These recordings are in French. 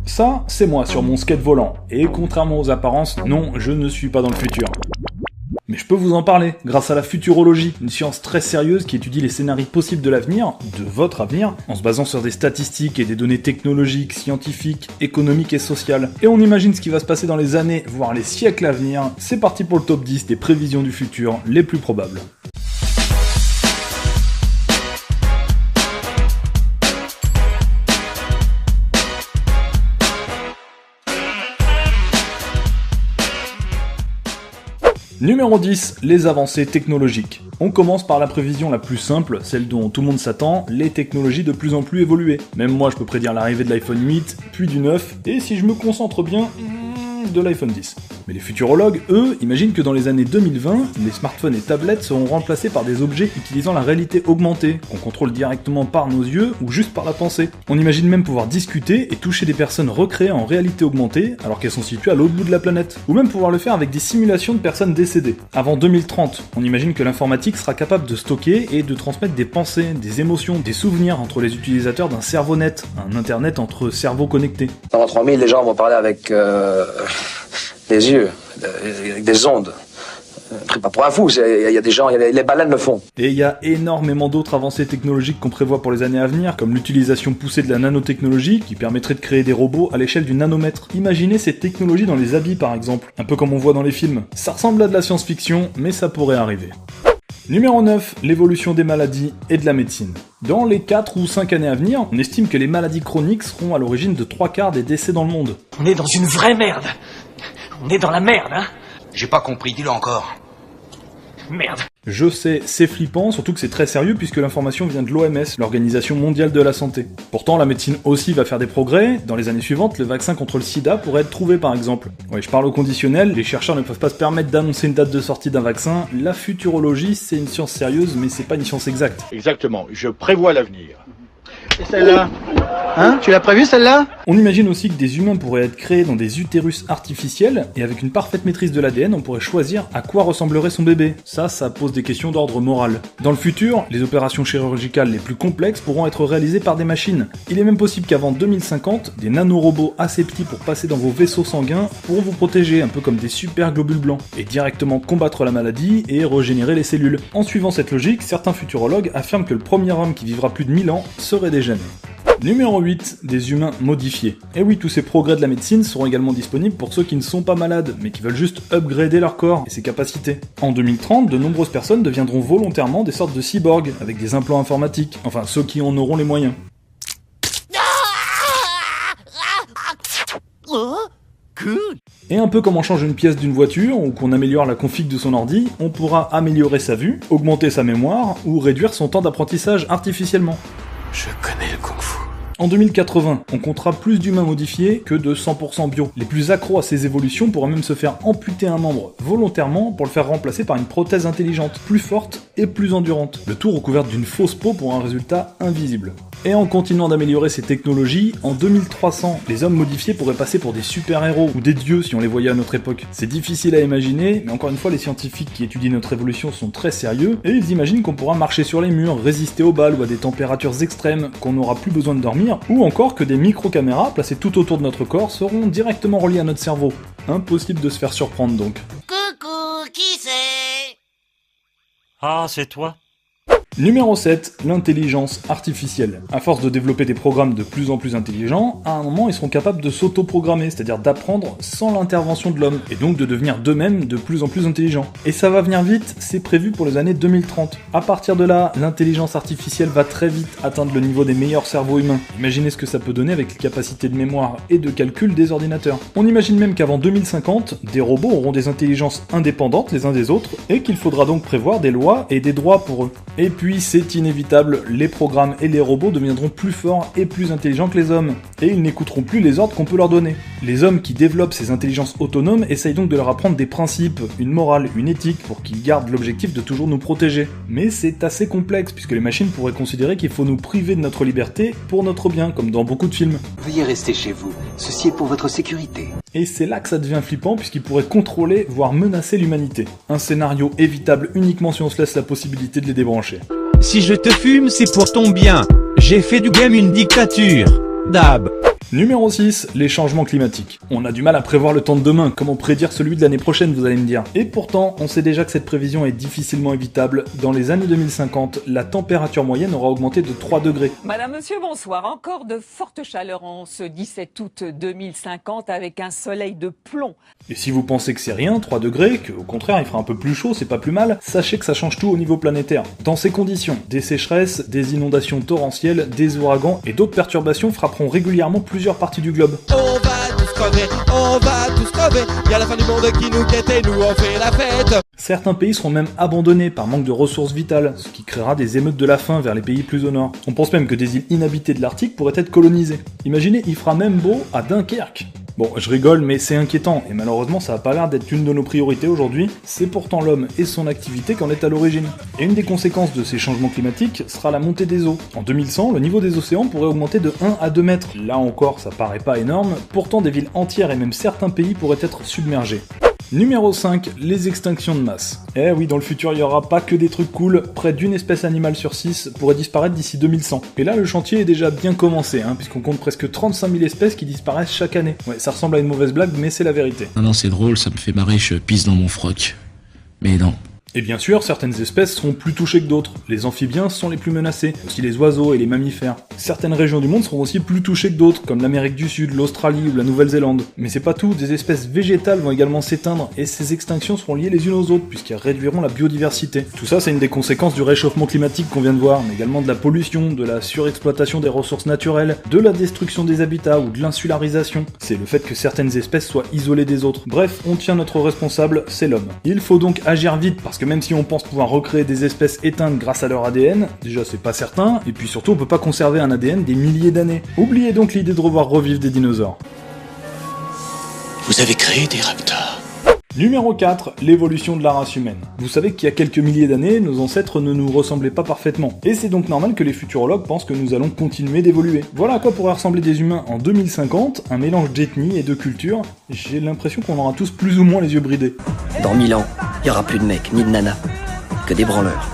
Ça, c'est moi sur mon skate volant. Et contrairement aux apparences, non, je ne suis pas dans le futur. Mais je peux vous en parler, grâce à la futurologie, une science très sérieuse qui étudie les scénarios possibles de l'avenir, de votre avenir, en se basant sur des statistiques et des données technologiques, scientifiques, économiques et sociales. Et on imagine ce qui va se passer dans les années, voire les siècles à venir. C'est parti pour le top 10 des prévisions du futur les plus probables. Numéro 10, les avancées technologiques. On commence par la prévision la plus simple, celle dont tout le monde s'attend, les technologies de plus en plus évoluées. Même moi je peux prédire l'arrivée de l'iPhone 8, puis du 9, et si je me concentre bien, de l'iPhone 10. Mais les futurologues, eux, imaginent que dans les années 2020, les smartphones et tablettes seront remplacés par des objets utilisant la réalité augmentée, qu'on contrôle directement par nos yeux ou juste par la pensée. On imagine même pouvoir discuter et toucher des personnes recréées en réalité augmentée alors qu'elles sont situées à l'autre bout de la planète. Ou même pouvoir le faire avec des simulations de personnes décédées. Avant 2030, on imagine que l'informatique sera capable de stocker et de transmettre des pensées, des émotions, des souvenirs entre les utilisateurs d'un cerveau net, un internet entre cerveaux connectés. Dans l'an 3000, les gens vont parler avec les yeux, avec des ondes. Pris pas pour un fou, il y a des gens, les baleines le font. Et il y a énormément d'autres avancées technologiques qu'on prévoit pour les années à venir, comme l'utilisation poussée de la nanotechnologie, qui permettrait de créer des robots à l'échelle du nanomètre. Imaginez cette technologie dans les habits par exemple, un peu comme on voit dans les films. Ça ressemble à de la science-fiction, mais ça pourrait arriver. Numéro 9, l'évolution des maladies et de la médecine. Dans les 4 ou 5 années à venir, on estime que les maladies chroniques seront à l'origine de 3/4 des décès dans le monde. On est dans une vraie merde. On est dans la merde, hein. J'ai pas compris, dis-le encore. Merde. Je sais, c'est flippant, surtout que c'est très sérieux puisque l'information vient de l'OMS, l'Organisation Mondiale de la Santé. Pourtant, la médecine aussi va faire des progrès. Dans les années suivantes, le vaccin contre le sida pourrait être trouvé par exemple. Ouais, je parle au conditionnel, les chercheurs ne peuvent pas se permettre d'annoncer une date de sortie d'un vaccin. La futurologie, c'est une science sérieuse, mais c'est pas une science exacte. Exactement, je prévois l'avenir. Et celle-là ? Hein ? Tu l'as prévue celle-là ? On imagine aussi que des humains pourraient être créés dans des utérus artificiels, et avec une parfaite maîtrise de l'ADN, on pourrait choisir à quoi ressemblerait son bébé. Ça pose des questions d'ordre moral. Dans le futur, les opérations chirurgicales les plus complexes pourront être réalisées par des machines. Il est même possible qu'avant 2050, des nanorobots assez petits pour passer dans vos vaisseaux sanguins pourront vous protéger, un peu comme des super globules blancs, et directement combattre la maladie et régénérer les cellules. En suivant cette logique, certains futurologues affirment que le premier homme qui vivra plus de 1000 ans serait déjà né. Numéro 8, des humains modifiés. Et oui, tous ces progrès de la médecine seront également disponibles pour ceux qui ne sont pas malades, mais qui veulent juste upgrader leur corps et ses capacités. En 2030, de nombreuses personnes deviendront volontairement des sortes de cyborgs, avec des implants informatiques, enfin ceux qui en auront les moyens. Et un peu comme on change une pièce d'une voiture, ou qu'on améliore la config de son ordi, on pourra améliorer sa vue, augmenter sa mémoire, ou réduire son temps d'apprentissage artificiellement. Je connais le kung-fu. En 2080, on comptera plus d'humains modifiés que de 100% bio. Les plus accros à ces évolutions pourraient même se faire amputer un membre volontairement pour le faire remplacer par une prothèse intelligente, plus forte et plus endurante. Le tout recouvert d'une fausse peau pour un résultat invisible. Et en continuant d'améliorer ces technologies, en 2300, les hommes modifiés pourraient passer pour des super-héros ou des dieux si on les voyait à notre époque. C'est difficile à imaginer, mais encore une fois, les scientifiques qui étudient notre évolution sont très sérieux, et ils imaginent qu'on pourra marcher sur les murs, résister aux balles ou à des températures extrêmes, qu'on n'aura plus besoin de dormir, ou encore que des micro-caméras placées tout autour de notre corps seront directement reliées à notre cerveau. Impossible de se faire surprendre donc. Coucou, qui c'est ? Ah, c'est toi ? Numéro 7, l'intelligence artificielle. À force de développer des programmes de plus en plus intelligents, à un moment ils seront capables de s'auto-programmer, c'est-à-dire d'apprendre sans l'intervention de l'homme, et donc de devenir d'eux-mêmes de plus en plus intelligents. Et ça va venir vite, c'est prévu pour les années 2030. À partir de là, l'intelligence artificielle va très vite atteindre le niveau des meilleurs cerveaux humains. Imaginez ce que ça peut donner avec les capacités de mémoire et de calcul des ordinateurs. On imagine même qu'avant 2050, des robots auront des intelligences indépendantes les uns des autres, et qu'il faudra donc prévoir des lois et des droits pour eux. Et puis c'est inévitable, les programmes et les robots deviendront plus forts et plus intelligents que les hommes, et ils n'écouteront plus les ordres qu'on peut leur donner. Les hommes qui développent ces intelligences autonomes essayent donc de leur apprendre des principes, une morale, une éthique, pour qu'ils gardent l'objectif de toujours nous protéger. Mais c'est assez complexe, puisque les machines pourraient considérer qu'il faut nous priver de notre liberté pour notre bien, comme dans beaucoup de films. Veuillez rester chez vous, ceci est pour votre sécurité. Et c'est là que ça devient flippant, puisqu'ils pourraient contrôler, voire menacer l'humanité. Un scénario évitable uniquement si on se laisse la possibilité de les débrancher. Si je te fume, c'est pour ton bien. J'ai fait du game une dictature. Dab. Numéro 6, les changements climatiques. On a du mal à prévoir le temps de demain, comment prédire celui de l'année prochaine, vous allez me dire. Et pourtant, on sait déjà que cette prévision est difficilement évitable. Dans les années 2050, la température moyenne aura augmenté de 3 degrés. Madame, monsieur, bonsoir. Encore de fortes chaleurs en ce 17 août 2050 avec un soleil de plomb. Et si vous pensez que c'est rien, 3 degrés, qu'au contraire il fera un peu plus chaud, c'est pas plus mal, sachez que ça change tout au niveau planétaire. Dans ces conditions, des sécheresses, des inondations torrentielles, des ouragans et d'autres perturbations frapperont régulièrement plusieurs parties du globe. On va tous crever, y'a la fin du monde qui nous guette et nous on fait la fête. Certains pays seront même abandonnés par manque de ressources vitales, ce qui créera des émeutes de la faim vers les pays plus au nord. On pense même que des îles inhabitées de l'Arctique pourraient être colonisées. Imaginez, il fera même beau à Dunkerque. Bon, je rigole, mais c'est inquiétant, et malheureusement ça a pas l'air d'être une de nos priorités aujourd'hui, c'est pourtant l'homme et son activité qu'en est à l'origine. Et une des conséquences de ces changements climatiques sera la montée des eaux. En 2100, le niveau des océans pourrait augmenter de 1 à 2 mètres. Là encore, ça paraît pas énorme, pourtant des villes entières et même certains pays pourraient être submergés. Numéro 5, les extinctions de masse. Eh oui, dans le futur, il n'y aura pas que des trucs cool, près d'une espèce animale sur 6 pourrait disparaître d'ici 2100. Et là, le chantier est déjà bien commencé, puisqu'on compte presque 35 000 espèces qui disparaissent chaque année. Ouais, ça ressemble à une mauvaise blague, mais c'est la vérité. Non, c'est drôle, ça me fait marrer, je pisse dans mon froc. Mais non. Et bien sûr, certaines espèces seront plus touchées que d'autres. Les amphibiens sont les plus menacés, aussi les oiseaux et les mammifères. Certaines régions du monde seront aussi plus touchées que d'autres, comme l'Amérique du Sud, l'Australie ou la Nouvelle-Zélande. Mais c'est pas tout, des espèces végétales vont également s'éteindre, et ces extinctions seront liées les unes aux autres, puisqu'elles réduiront la biodiversité. Tout ça, c'est une des conséquences du réchauffement climatique qu'on vient de voir, mais également de la pollution, de la surexploitation des ressources naturelles, de la destruction des habitats ou de l'insularisation. C'est le fait que certaines espèces soient isolées des autres. Bref, on tient notre responsable, c'est l'homme. Il faut donc agir vite, parce que même si on pense pouvoir recréer des espèces éteintes grâce à leur ADN, déjà c'est pas certain, et puis surtout on peut pas conserver un ADN des milliers d'années. Oubliez donc l'idée de revoir revivre des dinosaures. Vous avez créé des raptors. Numéro 4, l'évolution de la race humaine. Vous savez qu'il y a quelques milliers d'années, nos ancêtres ne nous ressemblaient pas parfaitement. Et c'est donc normal que les futurologues pensent que nous allons continuer d'évoluer. Voilà à quoi pourraient ressembler des humains en 2050, un mélange d'ethnies et de cultures. J'ai l'impression qu'on aura tous plus ou moins les yeux bridés. Dans 1000 ans, il y aura plus de mecs, ni de nanas, que des branleurs.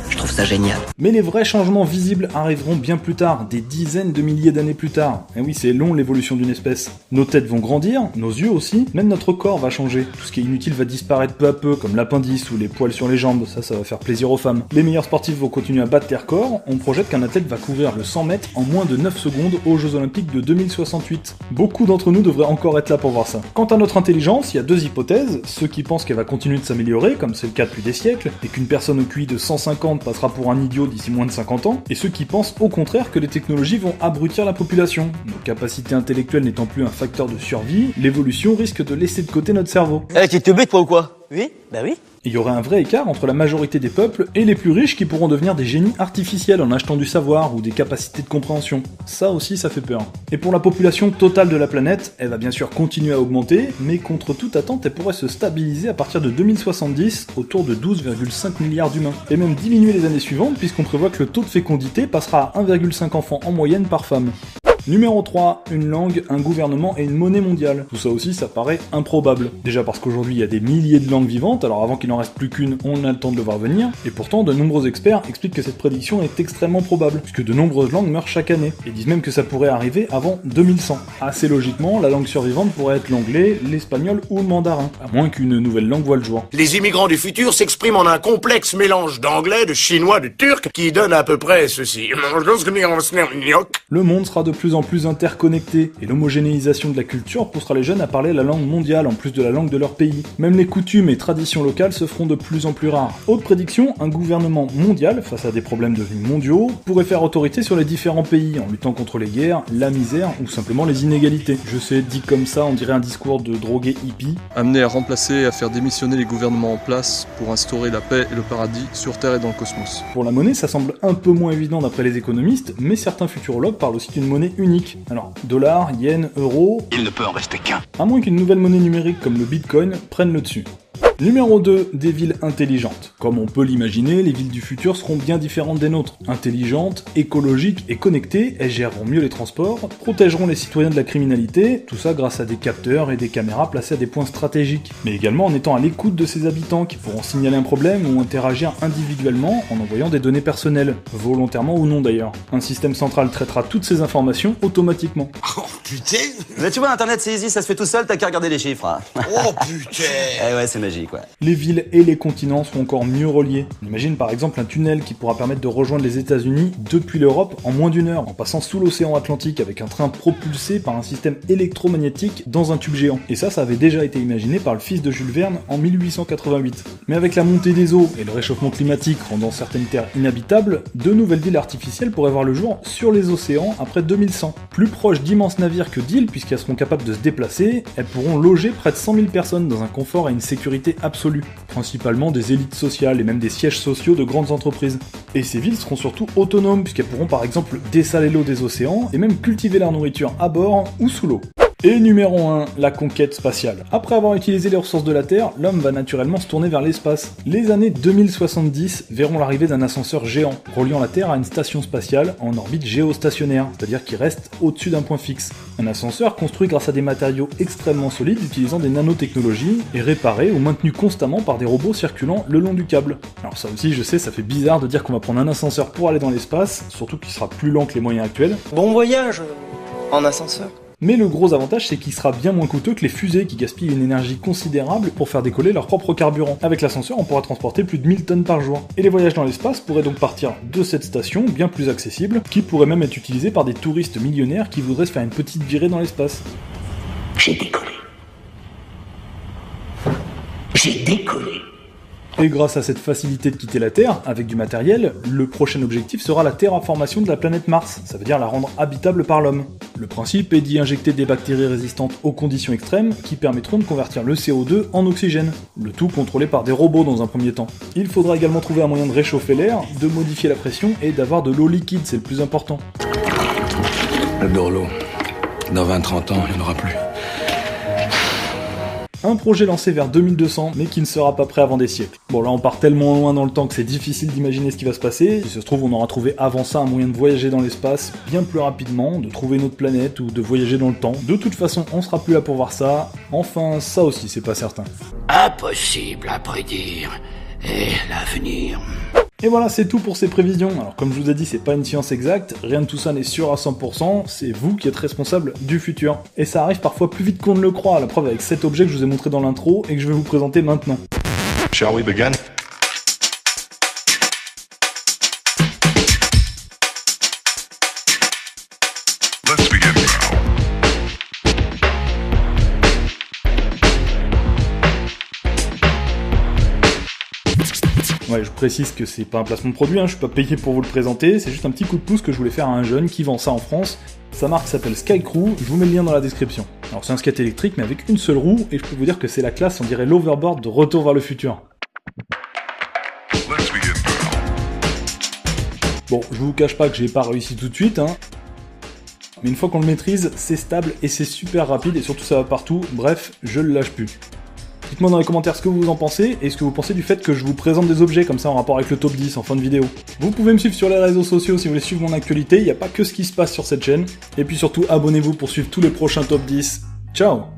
Je trouve ça génial. Mais les vrais changements visibles arriveront bien plus tard, des dizaines de milliers d'années plus tard. Et oui, c'est long l'évolution d'une espèce. Nos têtes vont grandir, nos yeux aussi, même notre corps va changer. Tout ce qui est inutile va disparaître peu à peu, comme l'appendice ou les poils sur les jambes, ça va faire plaisir aux femmes. Les meilleurs sportifs vont continuer à battre des records, on projette qu'un athlète va courir le 100 mètres en moins de 9 secondes aux Jeux Olympiques de 2068. Beaucoup d'entre nous devraient encore être là pour voir ça. Quant à notre intelligence, il y a deux hypothèses, ceux qui pensent qu'elle va continuer de s'améliorer, comme c'est le cas depuis des siècles, et qu'une personne au QI de 150 passera pour un idiot d'ici moins de 50 ans, et ceux qui pensent au contraire que les technologies vont abrutir la population. Nos capacités intellectuelles n'étant plus un facteur de survie, l'évolution risque de laisser de côté notre cerveau. Eh, tu te bêtes toi ou quoi? Oui? Bah oui. Il y aurait un vrai écart entre la majorité des peuples et les plus riches qui pourront devenir des génies artificiels en achetant du savoir ou des capacités de compréhension. Ça aussi, ça fait peur. Et pour la population totale de la planète, elle va bien sûr continuer à augmenter, mais contre toute attente, elle pourrait se stabiliser à partir de 2070 autour de 12,5 milliards d'humains. Et même diminuer les années suivantes puisqu'on prévoit que le taux de fécondité passera à 1,5 enfants en moyenne par femme. Numéro 3, une langue, un gouvernement et une monnaie mondiale. Tout ça aussi, ça paraît improbable. Déjà parce qu'aujourd'hui, il y a des milliers de langues vivantes, alors avant qu'il n'en reste plus qu'une, on a le temps de le voir venir. Et pourtant, de nombreux experts expliquent que cette prédiction est extrêmement probable, puisque de nombreuses langues meurent chaque année. Et disent même que ça pourrait arriver avant 2100. Assez logiquement, la langue survivante pourrait être l'anglais, l'espagnol ou le mandarin, à moins qu'une nouvelle langue voie le jour. Les immigrants du futur s'expriment en un complexe mélange d'anglais, de chinois, de turc, qui donne à peu près ceci. Le monde sera de plus en plus interconnecté, et l'homogénéisation de la culture poussera les jeunes à parler la langue mondiale en plus de la langue de leur pays. Même les coutumes et traditions locales se feront de plus en plus rares. Autre prédiction, un gouvernement mondial, face à des problèmes devenus mondiaux, pourrait faire autorité sur les différents pays, en luttant contre les guerres, la misère ou simplement les inégalités. Je sais, dit comme ça, on dirait un discours de drogué hippie. Amené à remplacer et à faire démissionner les gouvernements en place pour instaurer la paix et le paradis sur Terre et dans le cosmos. Pour la monnaie, ça semble un peu moins évident d'après les économistes, mais certains futurologues parlent aussi d'une monnaie unique. Alors, dollars, yens, euros... Il ne peut en rester qu'un. À moins qu'une nouvelle monnaie numérique comme le bitcoin prenne le dessus. Numéro 2, des villes intelligentes. Comme on peut l'imaginer, les villes du futur seront bien différentes des nôtres. Intelligentes, écologiques et connectées, elles géreront mieux les transports, protégeront les citoyens de la criminalité, tout ça grâce à des capteurs et des caméras placés à des points stratégiques. Mais également en étant à l'écoute de ses habitants qui pourront signaler un problème ou interagir individuellement en envoyant des données personnelles, volontairement ou non d'ailleurs. Un système central traitera toutes ces informations automatiquement. Oh putain! Mais tu vois, Internet c'est easy, ça se fait tout seul, t'as qu'à regarder les chiffres. Hein. Oh putain! Eh ouais, c'est magique, ouais. Les villes et les continents seront encore mieux reliés. On imagine par exemple un tunnel qui pourra permettre de rejoindre les États-Unis depuis l'Europe en moins d'1 heure, en passant sous l'océan Atlantique avec un train propulsé par un système électromagnétique dans un tube géant. Et ça avait déjà été imaginé par le fils de Jules Verne en 1888. Mais avec la montée des eaux et le réchauffement climatique rendant certaines terres inhabitables, de nouvelles villes artificielles pourraient voir le jour sur les océans après 2100. Plus proches d'immenses navires que d'îles, puisqu'elles seront capables de se déplacer, elles pourront loger près de 100 000 personnes dans un confort et une sécurité absolue, principalement des élites sociales et même des sièges sociaux de grandes entreprises. Et ces villes seront surtout autonomes, puisqu'elles pourront par exemple dessaler l'eau des océans et même cultiver leur nourriture à bord ou sous l'eau. Et numéro 1, la conquête spatiale. Après avoir utilisé les ressources de la Terre, l'homme va naturellement se tourner vers l'espace. Les années 2070 verront l'arrivée d'un ascenseur géant, reliant la Terre à une station spatiale en orbite géostationnaire, c'est-à-dire qui reste au-dessus d'un point fixe. Un ascenseur construit grâce à des matériaux extrêmement solides utilisant des nanotechnologies et réparé ou maintenu constamment par des robots circulant le long du câble. Alors ça aussi, je sais, ça fait bizarre de dire qu'on va prendre un ascenseur pour aller dans l'espace, surtout qu'il sera plus lent que les moyens actuels. Bon voyage en ascenseur. Mais le gros avantage, c'est qu'il sera bien moins coûteux que les fusées qui gaspillent une énergie considérable pour faire décoller leur propre carburant. Avec l'ascenseur, on pourra transporter plus de 1000 tonnes par jour. Et les voyages dans l'espace pourraient donc partir de cette station, bien plus accessible, qui pourrait même être utilisée par des touristes millionnaires qui voudraient se faire une petite virée dans l'espace. J'ai décollé. J'ai décollé. Et grâce à cette facilité de quitter la Terre, avec du matériel, le prochain objectif sera la terraformation de la planète Mars, ça veut dire la rendre habitable par l'homme. Le principe est d'y injecter des bactéries résistantes aux conditions extrêmes qui permettront de convertir le CO2 en oxygène, le tout contrôlé par des robots dans un premier temps. Il faudra également trouver un moyen de réchauffer l'air, de modifier la pression et d'avoir de l'eau liquide, c'est le plus important. J'adore l'eau. Dans 20-30 ans, il n'y en aura plus. Un projet lancé vers 2200, mais qui ne sera pas prêt avant des siècles. Bon là on part tellement loin dans le temps que c'est difficile d'imaginer ce qui va se passer. Si ça se trouve on aura trouvé avant ça un moyen de voyager dans l'espace bien plus rapidement, de trouver une autre planète ou de voyager dans le temps. De toute façon on sera plus là pour voir ça. Enfin ça aussi c'est pas certain. Impossible à prédire. Et l'avenir... Et voilà, c'est tout pour ces prévisions. Alors comme je vous ai dit, c'est pas une science exacte, rien de tout ça n'est sûr à 100%, c'est vous qui êtes responsable du futur. Et ça arrive parfois plus vite qu'on ne le croit, la preuve avec cet objet que je vous ai montré dans l'intro et que je vais vous présenter maintenant. Shall we begin? Let's begin now. Ouais, je précise que c'est pas un placement de produit, je suis pas payé pour vous le présenter, c'est juste un petit coup de pouce que je voulais faire à un jeune qui vend ça en France. Sa marque s'appelle Skycrew, je vous mets le lien dans la description. Alors c'est un skate électrique mais avec une seule roue, et je peux vous dire que c'est la classe, on dirait l'overboard de Retour vers le futur. Bon, je vous cache pas que j'ai pas réussi tout de suite, mais une fois qu'on le maîtrise, c'est stable et c'est super rapide, et surtout ça va partout, bref, je le lâche plus. Dites-moi dans les commentaires ce que vous en pensez, et ce que vous pensez du fait que je vous présente des objets comme ça en rapport avec le top 10 en fin de vidéo. Vous pouvez me suivre sur les réseaux sociaux si vous voulez suivre mon actualité, il n'y a pas que ce qui se passe sur cette chaîne. Et puis surtout, abonnez-vous pour suivre tous les prochains top 10. Ciao!